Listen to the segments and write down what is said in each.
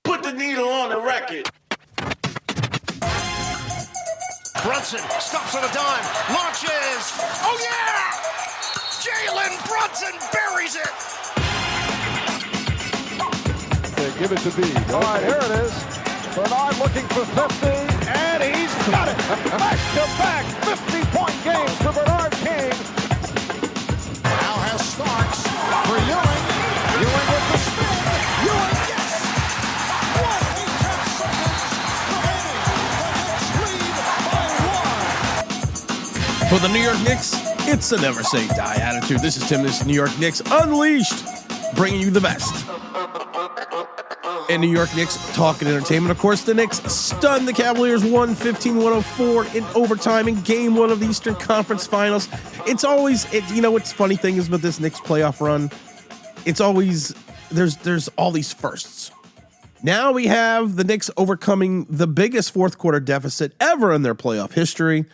Put the needle on the record. Brunson stops on a dime, launches. Oh yeah! Jalen Brunson buries it. They give it to B. All right, here it is. Bernard looking for 50, and he's got it. Back-to-back 50-point games for Bernard King. Now has Starks for Ewing. Ewing with the spin. Ewing, yes! 1 8 seconds remaining. The Knicks lead by 1. For the New York Knicks, it's a never say die attitude. This is Tim, this is New York Knicks Unleashed, bringing you the best in New York Knicks talk and entertainment. Of course, the Knicks stunned the Cavaliers 115-104 in overtime in Game 1 of the Eastern Conference Finals. It's always, you know what's funny thing is with this Knicks playoff run, it's always, there's all these firsts. Now we have the Knicks overcoming the biggest fourth quarter deficit ever in their playoff history.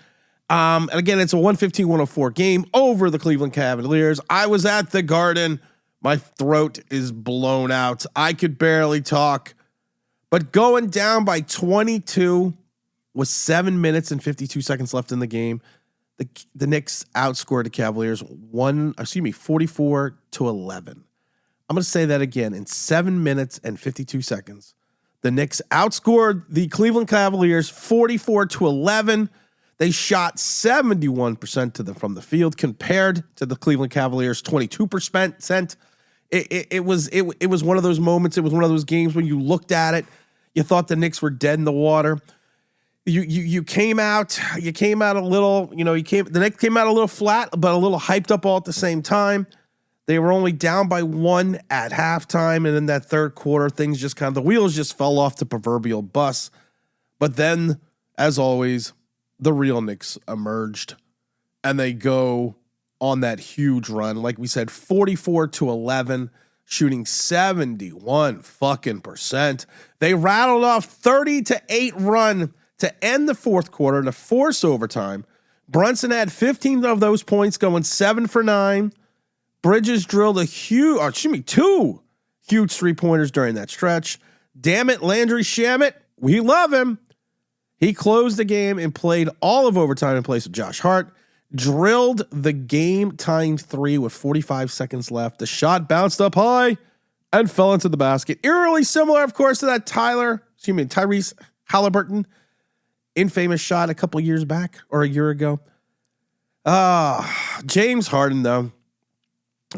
And again, it's a 115-104 game over the Cleveland Cavaliers. I was at the Garden. My throat is blown out. I could barely talk. But going down by 22 with 7 minutes and 52 seconds left in the game, the Knicks outscored the Cavaliers 44-11. I'm going to say that again. In 7 minutes and 52 seconds, the Knicks outscored the Cleveland Cavaliers 44-11. They shot 71% from the field compared to the Cleveland Cavaliers 22%. It was one of those moments. It was one of those games when you looked at it, you thought the Knicks were dead in the water. You came out a little, the Knicks came out a little flat, but a little hyped up all at the same time. They were only down by 1 at halftime, and in that third quarter, things just the wheels just fell off the proverbial bus. But then, as always, the real Knicks emerged, and they go on that huge run. Like we said, 44-11, shooting 71%. They rattled off 30-8 run to end the fourth quarter to force overtime. Brunson had 15 of those points, going 7 for 9. Bridges drilled two huge three-pointers during that stretch. Damn it, Landry Shamet, we love him. He closed the game and played all of overtime in place of Josh Hart. Drilled the game-tying 3 with 45 seconds left. The shot bounced up high and fell into the basket. Eerily similar, of course, to that Tyrese Halliburton infamous shot a couple years back or a year ago. James Harden, though.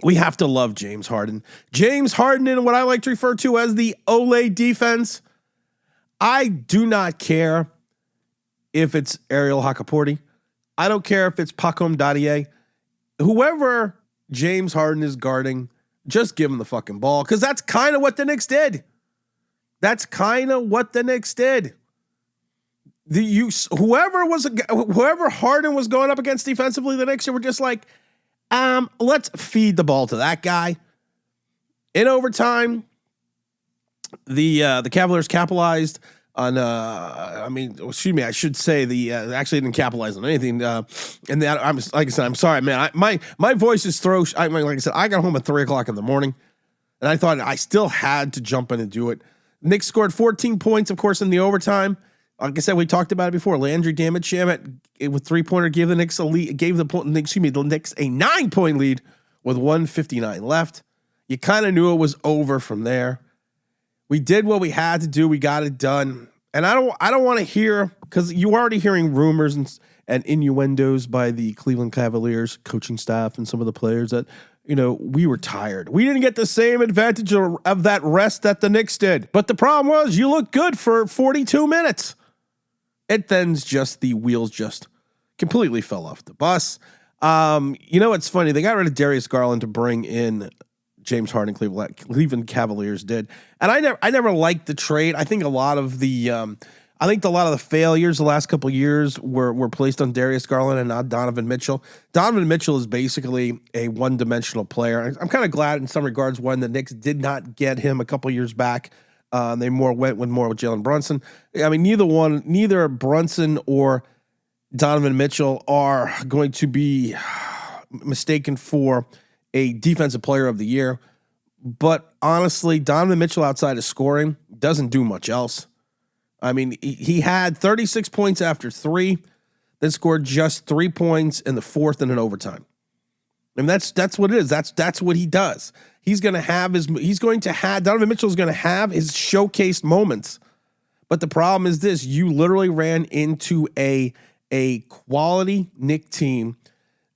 We have to love James Harden. James Harden in what I like to refer to as the Olay defense. I do not care if it's Ariel Hakaporti. I don't care if it's Pacom Dadier. Whoever James Harden is guarding, just give him the fucking ball, because that's kind of what the Knicks did. Whoever Harden was going up against defensively, the Knicks were just like, let's feed the ball to that guy. In overtime, the Cavaliers capitalized on I should say actually didn't capitalize on anything. And that I'm sorry, man. My voice is like I said, I got home at 3:00 in the morning, and I thought I still had to jump in and do it. Knicks scored 14 points, of course, in the overtime. Like I said, we talked about it before. Landry Shamet with 3-pointer gave the Knicks a lead. The Knicks a 9-point lead with 1:59 left. You kind of knew it was over from there. We did what we had to do. We got it done. And I don't want to hear, because you're already hearing rumors and innuendos by the Cleveland Cavaliers coaching staff and some of the players that, we were tired. We didn't get the same advantage of that rest that the Knicks did. But the problem was you looked good for 42 minutes. It then the wheels just completely fell off the bus. It's funny. They got rid of Darius Garland to bring in James Harden. Cleveland Cavaliers did, and I never liked the trade. I think a lot of the failures the last couple of years were placed on Darius Garland and not Donovan Mitchell. Donovan Mitchell is basically a one-dimensional player. I'm kind of glad in some regards when the Knicks did not get him a couple of years back. They went with Jalen Brunson. I mean, neither Brunson or Donovan Mitchell are going to be mistaken for a defensive player of the year. But honestly, Donovan Mitchell outside of scoring doesn't do much else. I mean, he had 36 points after 3, then scored just 3 points in the fourth and in overtime. And that's what it is. That's what he does. Donovan Mitchell is going to have his showcased moments. But the problem is this: you literally ran into a quality Knicks team.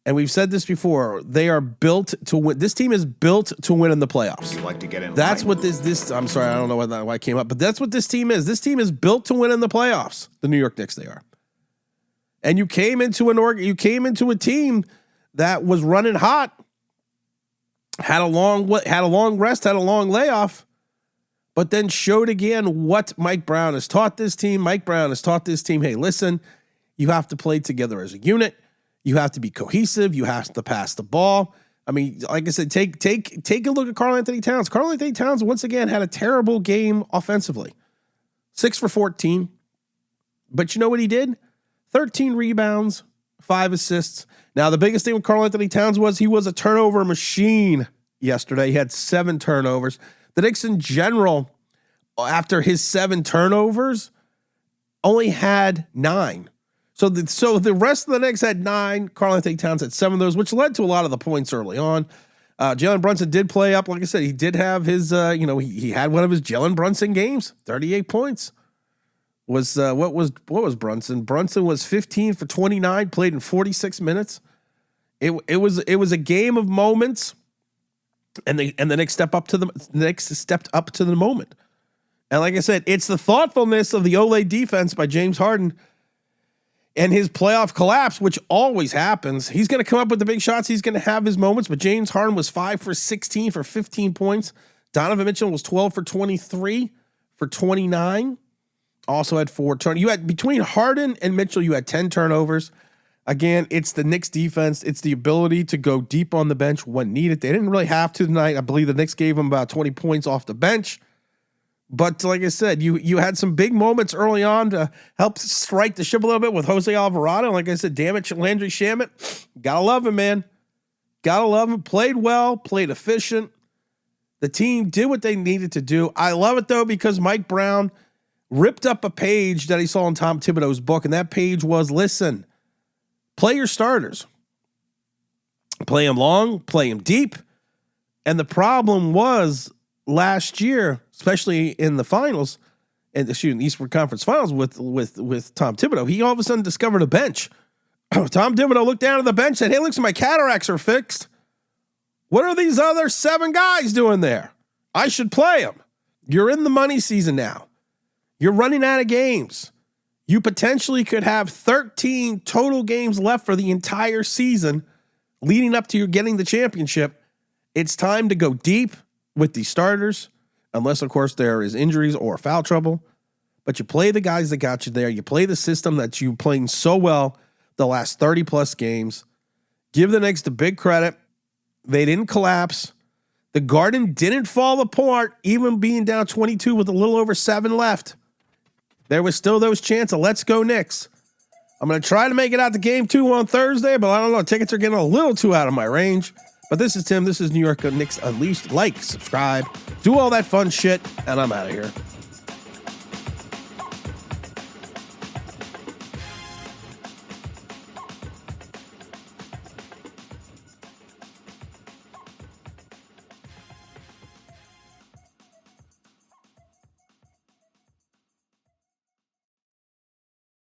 And we've said this before. They are built to win. This team is built to win in the playoffs. You like to get in. That's what this. I'm sorry, I don't know why I came up, but that's what this team is. This team is built to win in the playoffs. The New York Knicks, they are. And you came into a team that was running hot, had a long rest, had a long layoff, but then showed again what Mike Brown has taught this team. Mike Brown has taught this team, hey, listen, you have to play together as a unit. You have to be cohesive. You have to pass the ball. I mean, like I said, take a look at Karl-Anthony Towns. Karl-Anthony Towns, once again, had a terrible game offensively. 6 for 14. But you know what he did? 13 rebounds, 5 assists. Now, the biggest thing with Karl-Anthony Towns was he was a turnover machine yesterday. He had 7 turnovers. The Knicks in general, after his 7 turnovers, only had 9. So the rest of the Knicks had 9. Karl-Anthony Towns had 7 of those, which led to a lot of the points early on. Jalen Brunson did play up. Like I said, he did have his, he had one of his Jalen Brunson games, 38 points. What was Brunson? Brunson was 15 for 29, played in 46 minutes. It was a game of moments, and the Knicks stepped up to the moment. And like I said, it's the thoughtfulness of the Olay defense by James Harden and his playoff collapse, which always happens. He's going to come up with the big shots. He's going to have his moments, but James Harden was 5 for 16 for 15 points. Donovan Mitchell was 12 for 23 for 29. Also had 4 turnovers. You had, between Harden and Mitchell, you had 10 turnovers. Again, it's the Knicks defense. It's the ability to go deep on the bench when needed. They didn't really have to tonight. I believe the Knicks gave them about 20 points off the bench. But like I said, you had some big moments early on to help strike the ship a little bit with Jose Alvarado. Like I said, damn it, Landry Shamet. Gotta love him, man. Gotta love him. Played well, played efficient. The team did what they needed to do. I love it, though, because Mike Brown ripped up a page that he saw in Tom Thibodeau's book, and that page was, listen, play your starters. Play them long, play them deep. And the problem was last year, especially in the finals, and the Eastern Conference Finals with Tom Thibodeau, he all of a sudden discovered a bench. Tom Thibodeau looked down at the bench and said, hey, looks like my cataracts are fixed. What are these other 7 guys doing there? I should play them. You're in the money season now. You're running out of games. You potentially could have 13 total games left for the entire season leading up to you getting the championship. It's time to go deep with these starters, unless, of course, there is injuries or foul trouble. But you play the guys that got you there. You play the system that you playing so well the last 30-plus games. Give the Knicks the big credit. They didn't collapse. The Garden didn't fall apart, even being down 22 with a little over 7 left. There was still those chances. Let's go Knicks. I'm going to try to make it out to game 2 on Thursday, but I don't know. Tickets are getting a little too out of my range. But this is Tim. This is New York Knicks Unleashed. Like, subscribe, do all that fun shit, and I'm out of here.